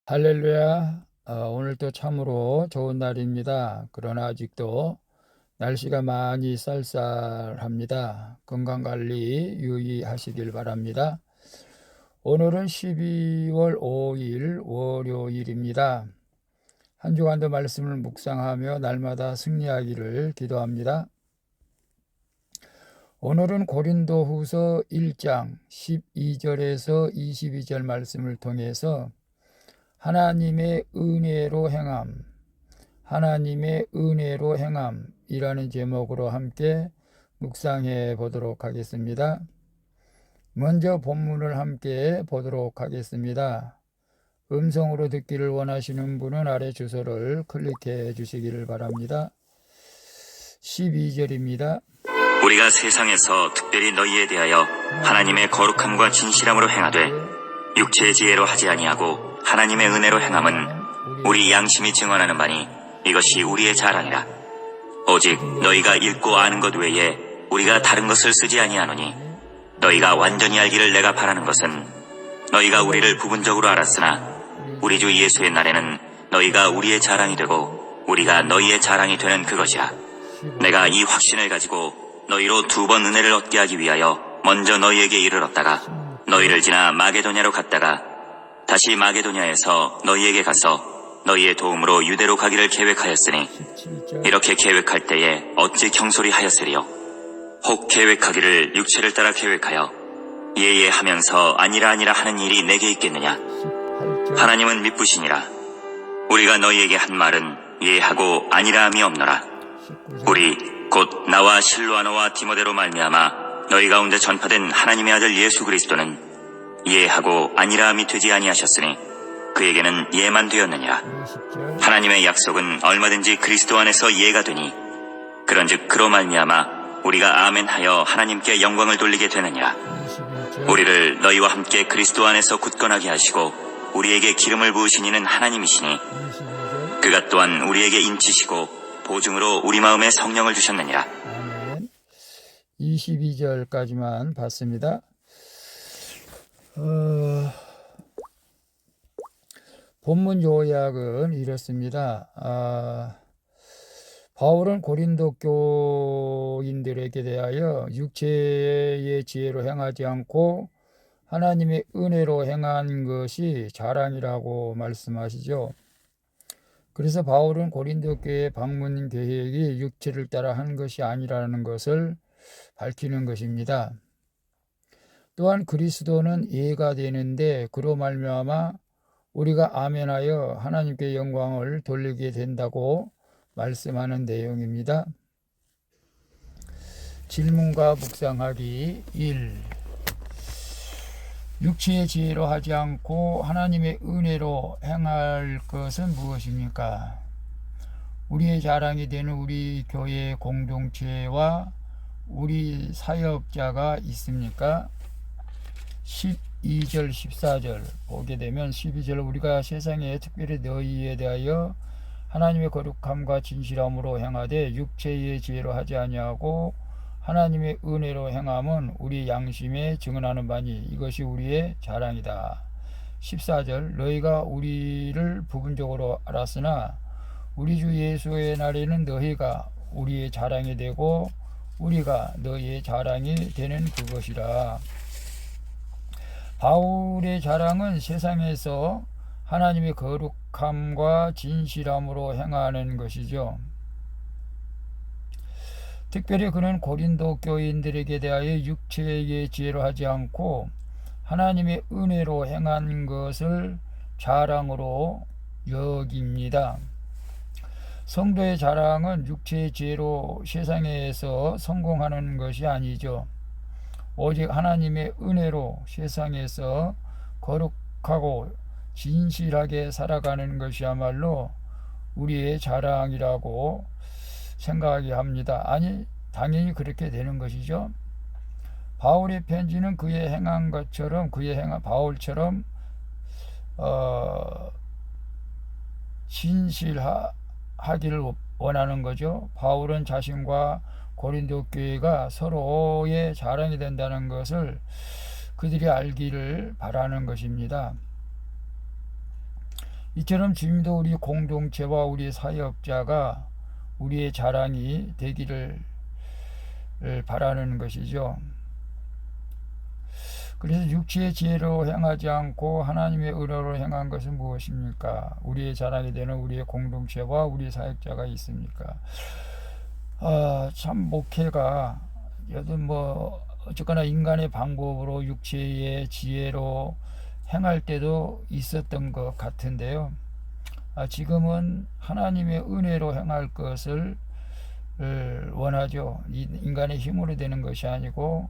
할렐루야. 오늘도 참으로 좋은 날입니다. 그러나 아직도 날씨가 많이 쌀쌀합니다. 건강관리 유의하시길 바랍니다. 오늘은 12월 5일 월요일입니다. 한 주간도 말씀을 묵상하며 날마다 승리하기를 기도합니다. 오늘은 고린도후서 1장 12절에서 22절 말씀을 통해서 하나님의 은혜로 행함이라는 제목으로 함께 묵상해 보도록 하겠습니다. 먼저 본문을 함께 보도록 하겠습니다. 음성으로 듣기를 원하시는 분은 아래 주소를 클릭해 주시기를 바랍니다. 12절입니다. 우리가 세상에서 특별히 너희에 대하여 하나님의 거룩함과 진실함으로 행하되 육체의 지혜로 하지 아니하고 하나님의 은혜로 행함은 우리 양심이 증언하는 바니 이것이 우리의 자랑이라. 오직 너희가 읽고 아는 것 외에 우리가 다른 것을 쓰지 아니하노니 너희가 완전히 알기를 내가 바라는 것은 너희가 우리를 부분적으로 알았으나 우리 주 예수의 날에는 너희가 우리의 자랑이 되고 우리가 너희의 자랑이 되는 그것이라. 내가 이 확신을 가지고 너희로 2번 은혜를 얻게 하기 위하여 먼저 너희에게 이르렀다가 너희를 지나 마게도냐로 갔다가 다시 마게도냐에서 너희에게 가서 너희의 도움으로 유대로 가기를 계획하였으니 이렇게 계획할 때에 어찌 경솔히 하였으리요. 혹 계획하기를 육체를 따라 계획하여 예예 하면서 아니라 하는 일이 내게 있겠느냐. 하나님은 미쁘시니라. 우리가 너희에게 한 말은 예하고 아니라함이 없노라. 우리 곧 나와 실로아노와 디모데로 말미암아 너희 가운데 전파된 하나님의 아들 예수 그리스도는 예하고 아니라함이 되지 아니하셨으니 그에게는 예만 되었느니라. 하나님의 약속은 얼마든지 그리스도 안에서 예가 되니 그런즉 그로 말미암아 우리가 아멘하여 하나님께 영광을 돌리게 되느니라. 우리를 너희와 함께 그리스도 안에서 굳건하게 하시고 우리에게 기름을 부으신 이는 하나님이시니 그가 또한 우리에게 인치시고 보증으로 우리 마음에 성령을 주셨느니라. 아멘. 22절까지만 봤습니다. 본문 요약은 이렇습니다. 바울은 고린도 교인들에게 대하여 육체의 지혜로 행하지 않고 하나님의 은혜로 행한 것이 자랑이라고 말씀하시죠. 그래서 바울은 고린도 교회 방문 계획이 육체를 따라 한 것이 아니라는 것을 밝히는 것입니다. 또한 그리스도는 예가 되는데 그로 말미암아 우리가 아멘하여 하나님께 영광을 돌리게 된다고 말씀하는 내용입니다. 질문과 묵상하기 1. 육체의 지혜로 하지 않고 하나님의 은혜로 행할 것은 무엇입니까? 우리의 자랑이 되는 우리 교회 공동체와 우리 사역자가 있습니까? 12절 14절 보게 되면 12절 우리가 세상에 특별히 너희에 대하여 하나님의 거룩함과 진실함으로 행하되 육체의 지혜로 하지 아니하고 하나님의 은혜로 행함은 우리 양심에 증언하는 바니 이것이 우리의 자랑이다. 14절 너희가 우리를 부분적으로 알았으나 우리 주 예수의 날에는 너희가 우리의 자랑이 되고 우리가 너희의 자랑이 되는 그것이라. 바울의 자랑은 세상에서 하나님의 거룩함과 진실함으로 행하는 것이죠. 특별히 그는 고린도 교인들에게 대하여 육체의 지혜로 하지 않고 하나님의 은혜로 행한 것을 자랑으로 여깁니다. 성도의 자랑은 육체의 지혜로 세상에서 성공하는 것이 아니죠. 오직 하나님의 은혜로 세상에서 거룩하고 진실하게 살아가는 것이야말로 우리의 자랑이라고 생각하게 합니다. 아니, 당연히 그렇게 되는 것이죠. 바울의 편지는 그의 행한 것처럼 바울처럼 진실하기를 원하는 거죠. 바울은 자신과 고린도 교회가 서로의 자랑이 된다는 것을 그들이 알기를 바라는 것입니다. 이처럼 주님도 우리 공동체와 우리 사역자가 우리의 자랑이 되기를 바라는 것이죠. 그래서 육체의 지혜로 행하지 않고 하나님의 은혜로 행한 것은 무엇입니까? 우리의 자랑이 되는 우리의 공동체와 우리 사역자가 있습니까? 참 목회가 여든 뭐 어쨌거나 인간의 방법으로 육체의 지혜로 행할 때도 있었던 것 같은데요. 지금은 하나님의 은혜로 행할 것을 원하죠. 인간의 힘으로 되는 것이 아니고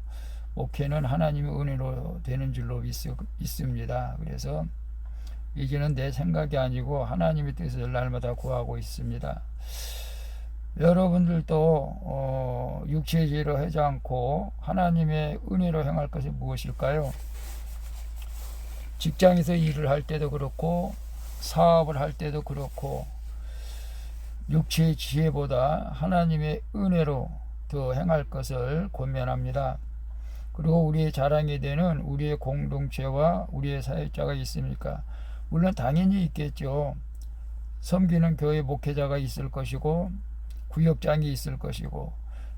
목회는 하나님의 은혜로 되는 줄로 있습니다. 그래서 이제는 내 생각이 아니고 하나님의 뜻을 날마다 구하고 있습니다. 여러분들도 육체의 지혜로 하지 않고 하나님의 은혜로 행할 것이 무엇일까요? 직장에서 일을 할 때도 그렇고 사업을 할 때도 그렇고 육체의 지혜보다 하나님의 은혜로 더 행할 것을 권면합니다. 그리고 우리의 자랑이 되는 우리의 공동체와 우리의 사역자가 있습니까? 물론 당연히 있겠죠. 섬기는 교회 목회자가 있을 것이고 구역장이 있을 것이고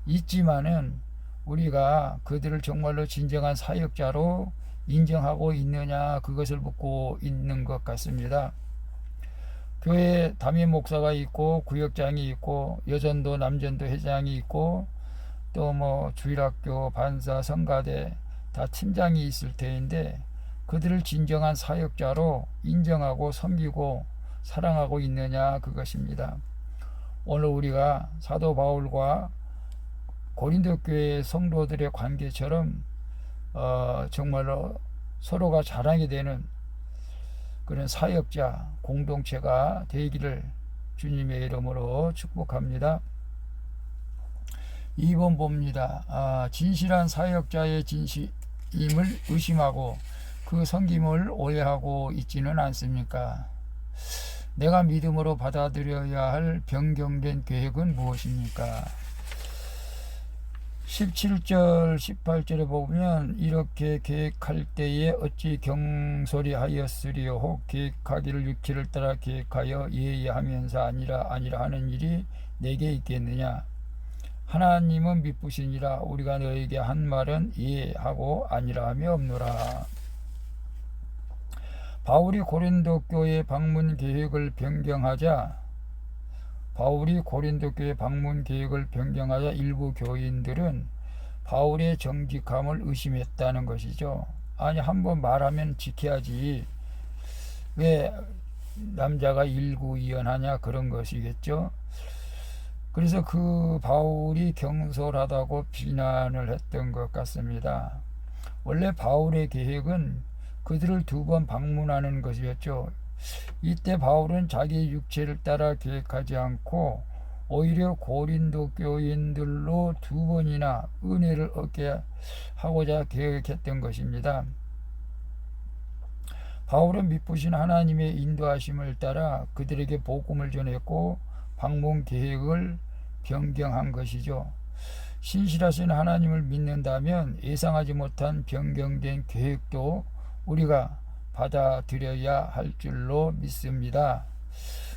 있지만은 우리가 그들을 정말로 진정한 사역자로 인정하고 있느냐, 그것을 묻고 있는 것 같습니다. 교회 담임 목사가 있고 구역장이 있고 여전도 남전도 회장이 있고 또 뭐 주일학교 반사 성가대 다 팀장이 있을 터인데 그들을 진정한 사역자로 인정하고 섬기고 사랑하고 있느냐, 그것입니다. 오늘 우리가 사도 바울과 고린도 교회 성도들의 관계처럼 정말로 서로가 자랑이 되는 그런 사역자 공동체가 되기를 주님의 이름으로 축복합니다. 2번 봅니다. 진실한 사역자의 진심을 의심하고 그 섬김을 오해하고 있지는 않습니까? 내가 믿음으로 받아들여야 할 변경된 계획은 무엇입니까? 17절 18절에 보면 이렇게 계획할 때에 어찌 경솔히 하였으리요. 혹 계획하기를 육체를 따라 계획하여 예의하면서 아니라 하는 일이 내게 있겠느냐. 하나님은 미쁘시니라. 우리가 너에게 한 말은 예하고 아니라 함이 없노라. 바울이 고린도 교회 방문 계획을 변경하자 일부 교인들은 바울의 정직함을 의심했다는 것이죠. 아니, 한번 말하면 지켜야지 왜 남자가 일구이연하냐, 그런 것이겠죠. 그래서 그 바울이 경솔하다고 비난을 했던 것 같습니다. 원래 바울의 계획은 그들을 2번 방문하는 것이었죠. 이때 바울은 자기 육체를 따라 계획하지 않고 오히려 고린도 교인들로 2번이나 은혜를 얻게 하고자 계획했던 것입니다. 바울은 미쁘신 하나님의 인도하심을 따라 그들에게 복음을 전했고 방문 계획을 변경한 것이죠. 신실하신 하나님을 믿는다면 예상하지 못한 변경된 계획도 우리가 받아들여야 할 줄로 믿습니다.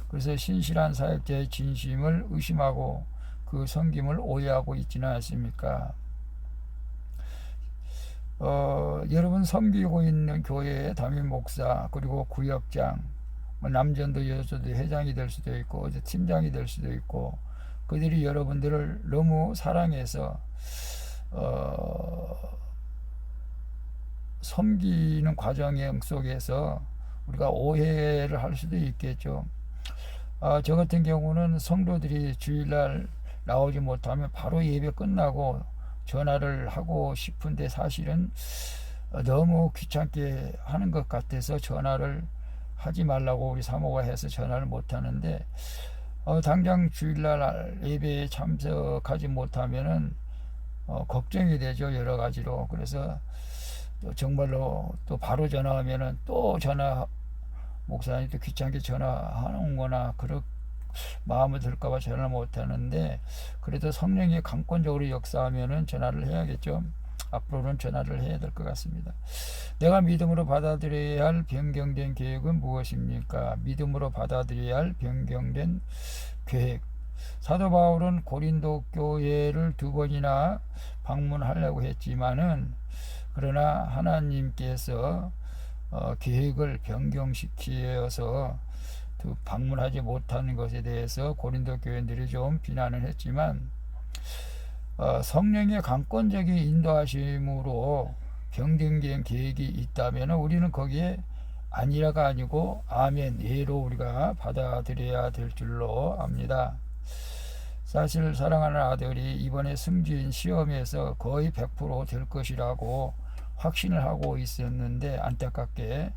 그래서 신실한 사역자의 진심을 의심하고 그 섬김을 오해하고 있지는 않습니까? 여러분 섬기고 있는 교회의 담임 목사 그리고 구역장, 남전도 여전도 회장이 될 수도 있고 팀장이 될 수도 있고 그들이 여러분들을 너무 사랑해서 섬기는 과정 속에서 우리가 오해를 할 수도 있겠죠. 저 같은 경우는 성도들이 주일날 나오지 못하면 바로 예배 끝나고 전화를 하고 싶은데 사실은 너무 귀찮게 하는 것 같아서 전화를 하지 말라고 우리 사모가 해서 전화를 못 하는데 당장 주일날 예배에 참석하지 못하면은 걱정이 되죠, 여러 가지로. 그래서 정말로 또 바로 전화하면은 또 목사님 또 귀찮게 전화하는 거나 그런 마음을 들까봐 전화를 못 하는데 그래도 성령이 강권적으로 역사하면은 전화를 해야겠죠. 앞으로는 전화를 해야 될 것 같습니다. 내가 믿음으로 받아들여야 할 변경된 계획은 무엇입니까? 믿음으로 받아들여야 할 변경된 계획. 사도 바울은 고린도 교회를 2번이나 방문하려고 했지만은 그러나 하나님께서 계획을 변경시키어서 방문하지 못하는 것에 대해서 고린도 교인들이 좀 비난을 했지만 성령의 강권적인 인도하심으로 변경된 계획이 있다면 우리는 거기에 아니라가 아니고 아멘, 예로 우리가 받아들여야 될 줄로 압니다. 사실 사랑하는 아들이 이번에 승진 시험에서 거의 100% 될 것이라고 확신을 하고 있었는데 안타깝게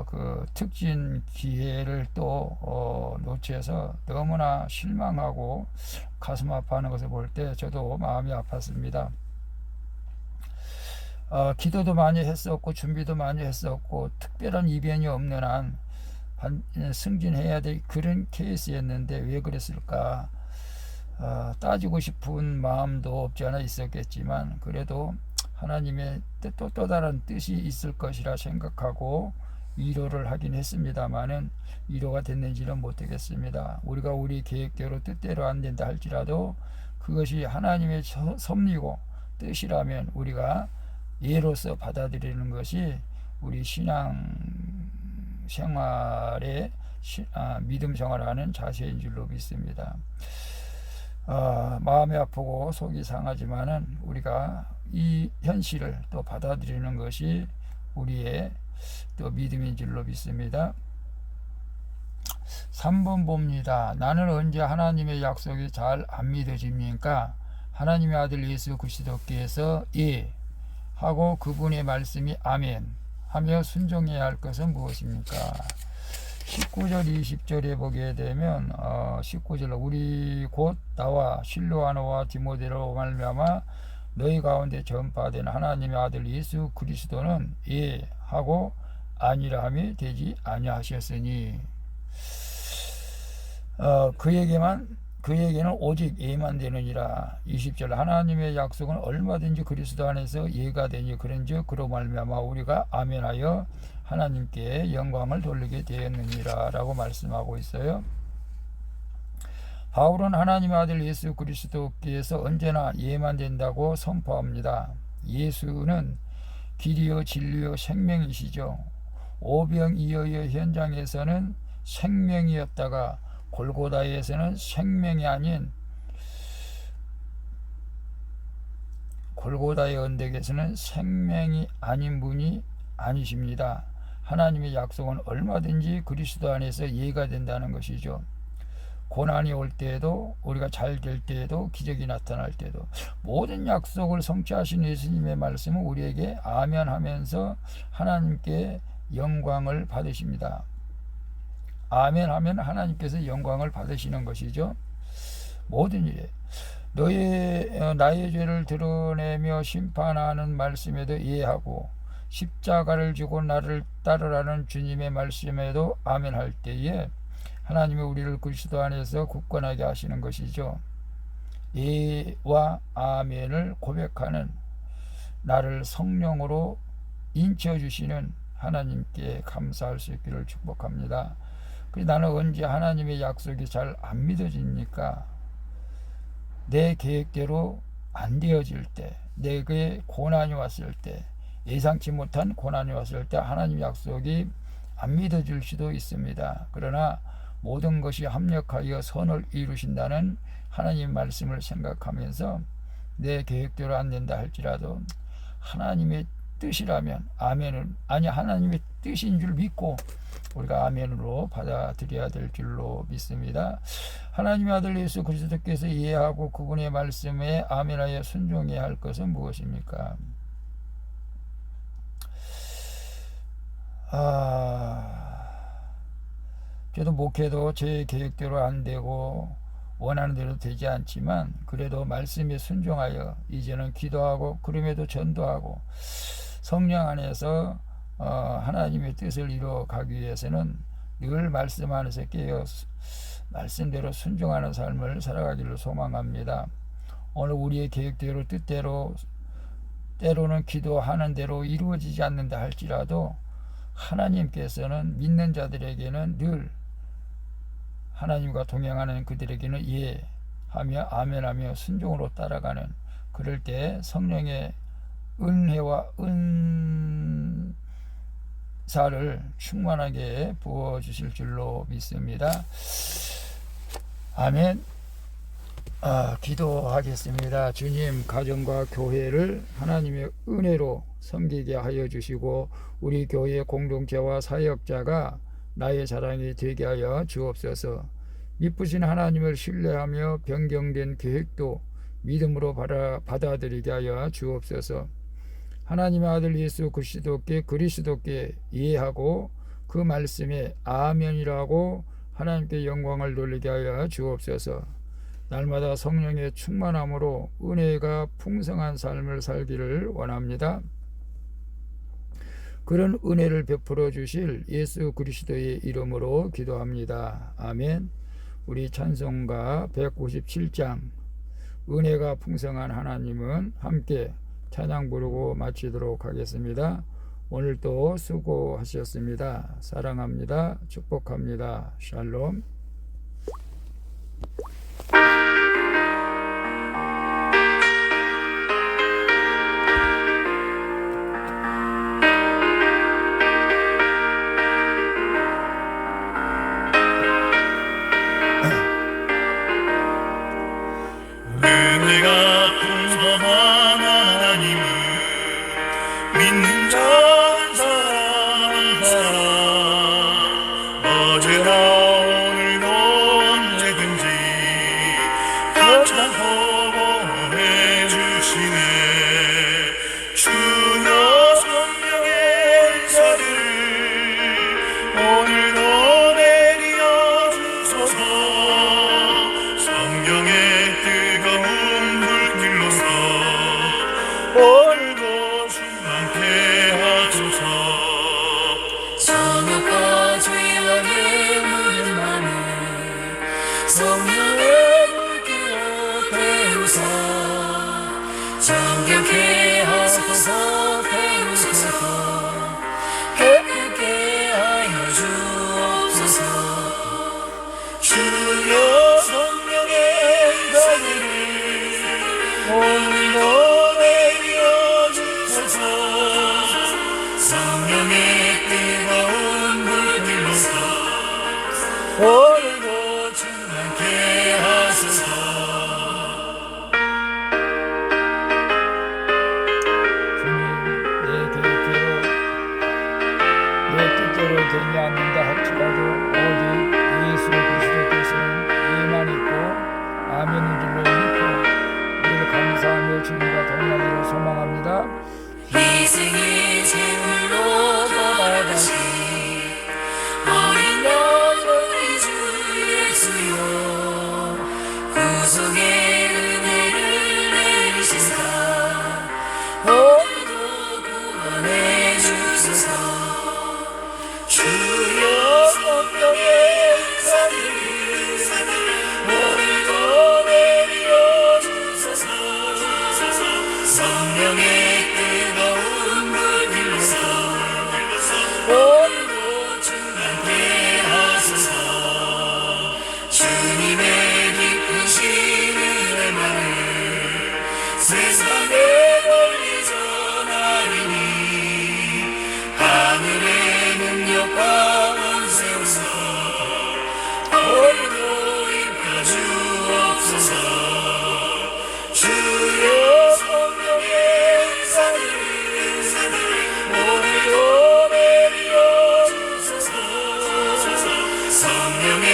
그 특진 기회를 또 놓쳐서 너무나 실망하고 가슴 아파하는 것을 볼 때 저도 마음이 아팠습니다. 기도도 많이 했었고 준비도 많이 했었고 특별한 이변이 없는 한 승진해야 될 그런 케이스였는데 왜 그랬을까? 따지고 싶은 마음도 없지 않아 있었겠지만 그래도 하나님의 또 다른 뜻이 있을 것이라 생각하고 위로를 하긴 했습니다마는 위로가 됐는지는 못하겠습니다. 우리가 우리 계획대로 뜻대로 안 된다 할지라도 그것이 하나님의 섭리고 뜻이라면 우리가 예로서 받아들이는 것이 우리 신앙 생활의 믿음 생활하는 자세인 줄로 믿습니다. 마음이 아프고 속이 상하지만은 우리가 이 현실을 또 받아들이는 것이 우리의 또 믿음인 줄로 믿습니다. 3번 봅니다. 나는 언제 하나님의 약속이 잘 안 믿어집니까? 하나님의 아들 예수 그리스도께서 예 하고 그분의 말씀이 아멘 하며 순종해야 할 것은 무엇입니까? 19절 20절에 보게 되면 19절 우리 곧 나와 실로아노와 디모데로 말미암아 너희 가운데 전파된 하나님의 아들 예수 그리스도는 예 하고 아니라 함이 되지 아니하셨으니 그에게는 오직 예만 되느니라. 20절 하나님의 약속은 얼마든지 그리스도 안에서 예가 되니 그런즉 그로 말미암아 우리가 아멘하여 하나님께 영광을 돌리게 되었느니라 라고 말씀하고 있어요. 바울은 하나님의 아들 예수 그리스도께서 언제나 예만 된다고 선포합니다. 예수는 길이요 진리요 생명이시죠. 오병이어의 현장에서는 생명이었다가 골고다에서는 생명이 아닌 골고다의 언덕에서는 생명이 아닌 분이 아니십니다. 하나님의 약속은 얼마든지 그리스도 안에서 예가 된다는 것이죠. 고난이 올 때에도 우리가 잘 될 때에도 기적이 나타날 때도 모든 약속을 성취하신 예수님의 말씀은 우리에게 아멘 하면서 하나님께 영광을 받으십니다. 아멘 하면 하나님께서 영광을 받으시는 것이죠. 모든 일에 나의 죄를 드러내며 심판하는 말씀에도 이해하고 십자가를 지고 나를 따르라는 주님의 말씀에도 아멘 할 때에 하나님이 우리를 그리스도 안에서 굳건하게 하시는 것이죠. 예와 아멘을 고백하는 나를 성령으로 인쳐주시는 하나님께 감사할 수 있기를 축복합니다. 나는 언제 하나님의 약속이 잘 안 믿어집니까? 내 계획대로 안 되어질 때, 내게 고난이 왔을 때, 예상치 못한 고난이 왔을 때 하나님의 약속이 안 믿어질 수도 있습니다. 그러나 모든 것이 합력하여 선을 이루신다는 하나님의 말씀을 생각하면서 내 계획대로 안 된다 할지라도 하나님의 뜻이라면 아멘은 하나님의 뜻인 줄 믿고 우리가 아멘으로 받아들여야 될 줄로 믿습니다. 하나님의 아들 예수 그리스도께서 이해하고 그분의 말씀에 아멘하여 순종해야 할 것은 무엇입니까? 저도 목회도 제 계획대로 안 되고 원하는 대로 되지 않지만 그래도 말씀에 순종하여 이제는 기도하고 그럼에도 전도하고 성령 안에서 하나님의 뜻을 이루어가기 위해서는 늘 말씀 안에서 깨어 말씀대로 순종하는 삶을 살아가기를 소망합니다. 오늘 우리의 계획대로 뜻대로 때로는 기도하는 대로 이루어지지 않는다 할지라도 하나님께서는 믿는 자들에게는 늘 하나님과 동행하는 그들에게는 예 하며 아멘하며 순종으로 따라가는, 그럴 때 성령의 은혜와 은사를 충만하게 부어주실 줄로 믿습니다. 아멘. 기도하겠습니다. 주님, 가정과 교회를 하나님의 은혜로 섬기게 하여 주시고 우리 교회 공동체와 사역자가 나의 자랑이 되게 하여 주옵소서. 미쁘신 하나님을 신뢰하며 변경된 계획도 믿음으로 받아들이게 하여 주옵소서. 하나님의 아들 예수 그리스도께 이해하고 그 말씀에 아멘이라고 하나님께 영광을 돌리게 하여 주옵소서. 날마다 성령의 충만함으로 은혜가 풍성한 삶을 살기를 원합니다. 그런 은혜를 베풀어 주실 예수 그리스도의 이름으로 기도합니다. 아멘. 우리 찬송가 197장 은혜가 풍성한 하나님은 함께 찬양 부르고 마치도록 하겠습니다. 오늘도 수고하셨습니다. 사랑합니다. 축복합니다. 샬롬. 은혜가 풍성한 하나님을 믿는 자 한 사람 어제나 오늘도 언제든지 감사하고 해주시네. 주여 성령의 은사를 오늘도 내려 주소서. 성령의 뜨거운 불길로서 오늘도 충만케 하소서. 선악과 죄악의 모든 맘을 성령의 불길로 태우사 정결케 하소서. 태우소서 깨끗게 하여 주옵소서. 주여 성령의 은사들을 오늘도 내려 주소서. 성령의 뜨거운 불길로서 오늘도 충만케 하소서. 주님, 내 계획대로 내 뜻대로 되지 않는다 할지라도 오직 예수 그리스도께서는 예만 있고 아멘인 줄로 믿고 늘 감사하며 주님과 동행하기를 소망합니다. 희생의 제물로 받아가신 어린 양 우리 주 예수여, 구속의 은혜를 내리신다 오늘도 구원해 주소서. 주여 성령의 은사들을 오늘도 내려 주소서. 성령의 뜨거운 불길로서 오늘도 충만케 하소서. 주님의 기쁘신 은혜만을 세상에 널리 전하리니 하늘의 능력과 권세로서 오늘도 임하 주옵소서. 주여 성령의 은사들을 오늘도 내려 주소서. 성령의